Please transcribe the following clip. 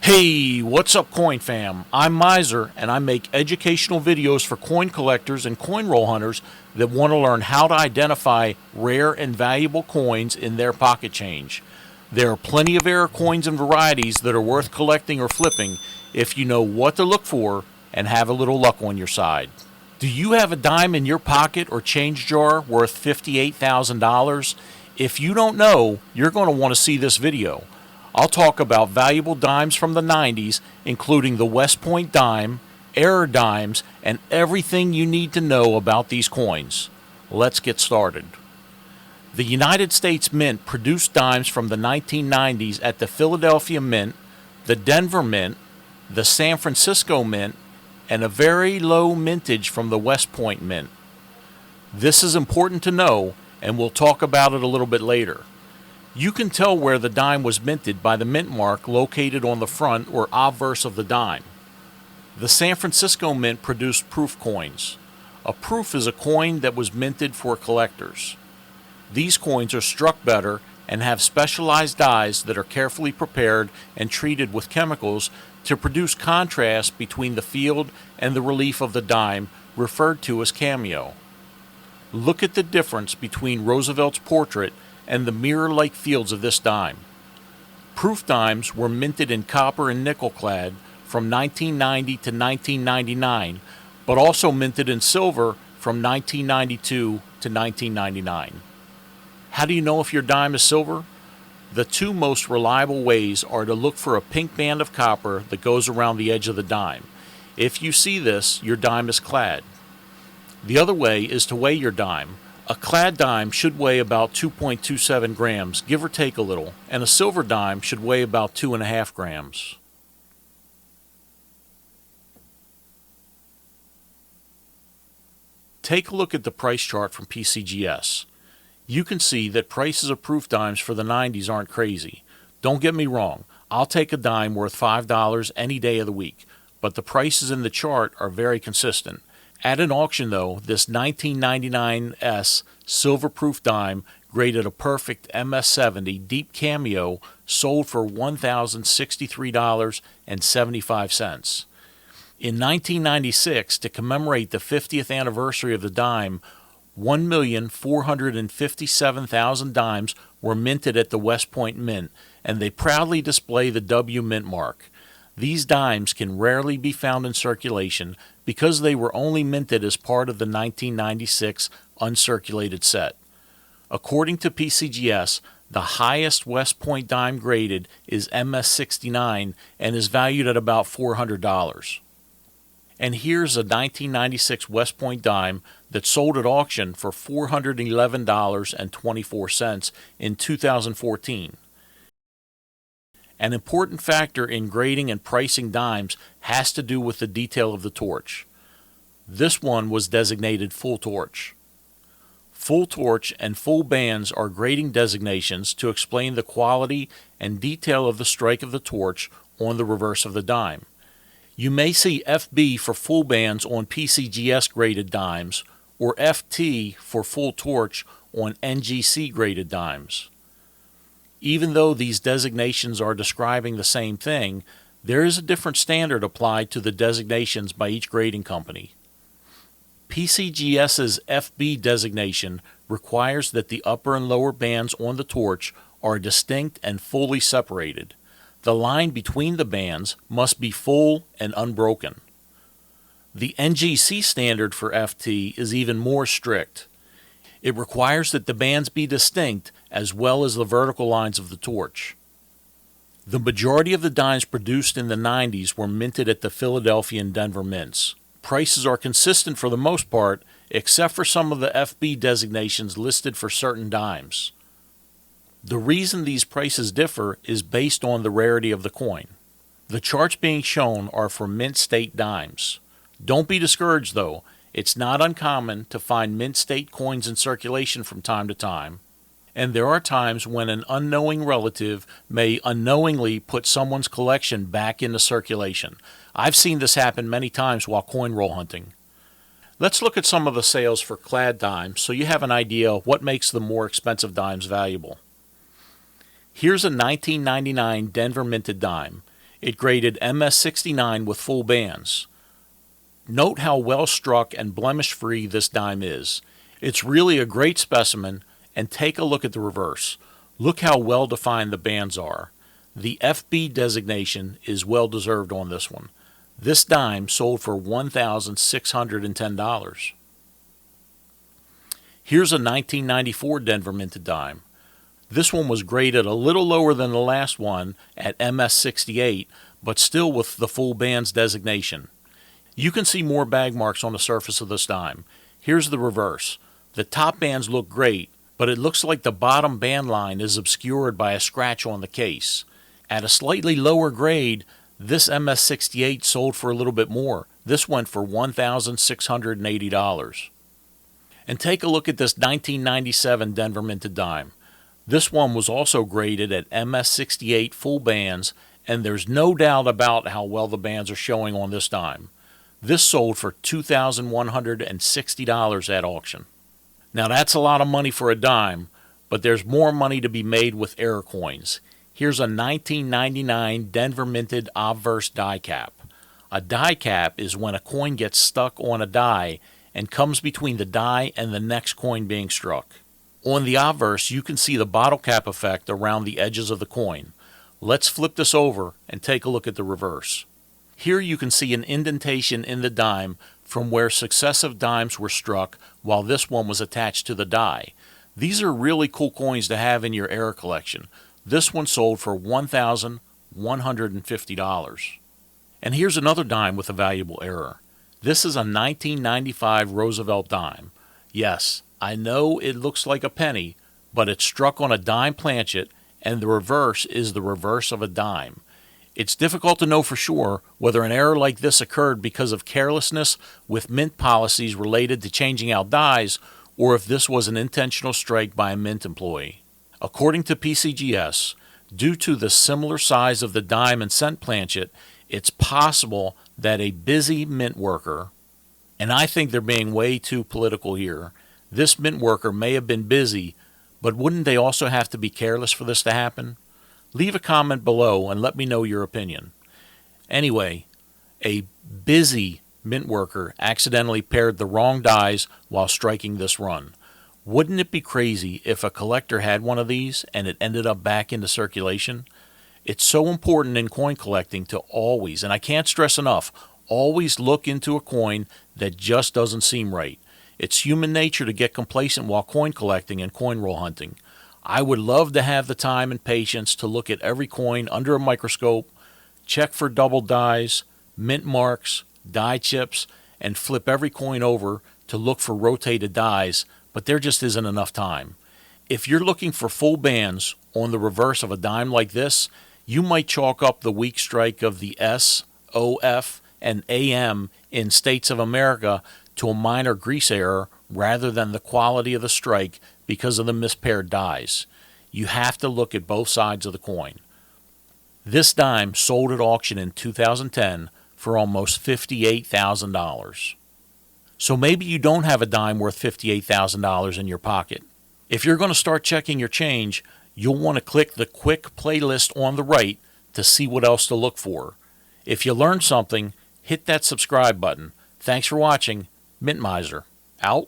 Hey, what's up, Coin Fam? I'm Miser, and I make educational videos for coin collectors and coin roll hunters that want to learn how to identify rare and valuable coins in their pocket change. There are plenty of rare coins and varieties that are worth collecting or flipping if you know what to look for and have a little luck on your side. Do you have a dime in your pocket or change jar worth $58,000? If you don't know, you're going to want to see this video. I'll talk about valuable dimes from the 90s, including the West Point dime, error dimes, and everything you need to know about these coins. Let's get started. The United States Mint produced dimes from the 1990s at the Philadelphia Mint, the Denver Mint, the San Francisco Mint, and a very low mintage from the West Point Mint. This is important to know, and we'll talk about it a little bit later. You can tell where the dime was minted by the mint mark located on the front or obverse of the dime. The San Francisco Mint produced proof coins. A proof is a coin that was minted for collectors. These coins are struck better and have specialized dyes that are carefully prepared and treated with chemicals to produce contrast between the field and the relief of the dime, referred to as cameo. Look at the difference between Roosevelt's portrait and the mirror-like fields of this dime. Proof dimes were minted in copper and nickel clad from 1990 to 1999, but also minted in silver from 1992 to 1999. How do you know if your dime is silver? The two most reliable ways are to look for a pink band of copper that goes around the edge of the dime. If you see this, your dime is clad. The other way is to weigh your dime. A clad dime should weigh about 2.27 grams, give or take a little, and a silver dime should weigh about 2.5 grams. Take a look at the price chart from PCGS. You can see that prices of proof dimes for the 90s aren't crazy. Don't get me wrong, I'll take a dime worth $5 any day of the week, but the prices in the chart are very consistent. At an auction, though, this 1999's silver proof dime graded a perfect MS-70 deep cameo sold for $1,063.75. In 1996, to commemorate the 50th anniversary of the dime, 1,457,000 dimes were minted at the West Point Mint, and they proudly display the W Mint mark. These dimes can rarely be found in circulation because they were only minted as part of the 1996 uncirculated set. According to PCGS, the highest West Point dime graded is MS-69 and is valued at about $400. And here's a 1996 West Point dime that sold at auction for $411.24 in 2014. An important factor in grading and pricing dimes has to do with the detail of the torch. This one was designated full torch. Full torch and full bands are grading designations to explain the quality and detail of the strike of the torch on the reverse of the dime. You may see FB for full bands on PCGS graded dimes or FT for full torch on NGC graded dimes. Even though these designations are describing the same thing, there is a different standard applied to the designations by each grading company. PCGS's FB designation requires that the upper and lower bands on the torch are distinct and fully separated. The line between the bands must be full and unbroken. The NGC standard for FT is even more strict. It requires that the bands be distinct as well as the vertical lines of the torch. The majority of the dimes produced in the 90s were minted at the Philadelphia and Denver mints. Prices are consistent for the most part, except for some of the FB designations listed for certain dimes. The reason these prices differ is based on the rarity of the coin. The charts being shown are for mint state dimes. Don't be discouraged though. It's not uncommon to find mint state coins in circulation from time to time, and there are times when an unknowing relative may unknowingly put someone's collection back into circulation. I've seen this happen many times while coin roll hunting. Let's look at some of the sales for clad dimes so you have an idea of what makes the more expensive dimes valuable. Here's a 1999 Denver minted dime. It graded MS69 with full bands. Note how well struck and blemish-free this dime is. It's really a great specimen, and take a look at the reverse. Look how well defined the bands are. The FB designation is well deserved on this one. This dime sold for $1,610. Here's a 1994 Denver minted dime. This one was graded a little lower than the last one at MS68, but still with the full bands designation. You can see more bag marks on the surface of this dime. Here's the reverse. The top bands look great, but it looks like the bottom band line is obscured by a scratch on the case. At a slightly lower grade, this MS68 sold for a little bit more. This went for $1,680. And take a look at this 1997 Denver minted dime. This one was also graded at MS68 full bands, and there's no doubt about how well the bands are showing on this dime. This sold for $2,160 at auction. Now that's a lot of money for a dime, but there's more money to be made with error coins. Here's a 1999 Denver minted obverse die cap. A die cap is when a coin gets stuck on a die and comes between the die and the next coin being struck. On the obverse, you can see the bottle cap effect around the edges of the coin. Let's flip this over and take a look at the reverse. Here you can see an indentation in the dime from where successive dimes were struck while this one was attached to the die. These are really cool coins to have in your error collection. This one sold for $1,150. And here's another dime with a valuable error. This is a 1995 Roosevelt dime. Yes, I know it looks like a penny, but it's struck on a dime planchet, and the reverse is the reverse of a dime. It's difficult to know for sure whether an error like this occurred because of carelessness with mint policies related to changing out dies, or if this was an intentional strike by a mint employee. According to PCGS, due to the similar size of the dime and cent planchet, it's possible that a busy mint worker, and I think they're being way too political here, this mint worker may have been busy, but wouldn't they also have to be careless for this to happen? Leave a comment below and let me know your opinion. Anyway, a busy mint worker accidentally paired the wrong dies while striking this run. Wouldn't it be crazy if a collector had one of these and it ended up back into circulation? It's so important in coin collecting to always, and I can't stress enough, always look into a coin that just doesn't seem right. It's human nature to get complacent while coin collecting and coin roll hunting. I would love to have the time and patience to look at every coin under a microscope, check for double dies, mint marks, die chips, and flip every coin over to look for rotated dies, but there just isn't enough time. If you're looking for full bands on the reverse of a dime like this, you might chalk up the weak strike of the S, OF, and AM in States of America to a minor grease error rather than the quality of the strike because of the mispaired dies. You have to look at both sides of the coin. This dime sold at auction in 2010 for almost $58,000. So maybe you don't have a dime worth $58,000 in your pocket. If you're going to start checking your change, you'll want to click the quick playlist on the right to see what else to look for. If you learned something, hit that subscribe button. Thanks for watching. Mint Miser, out.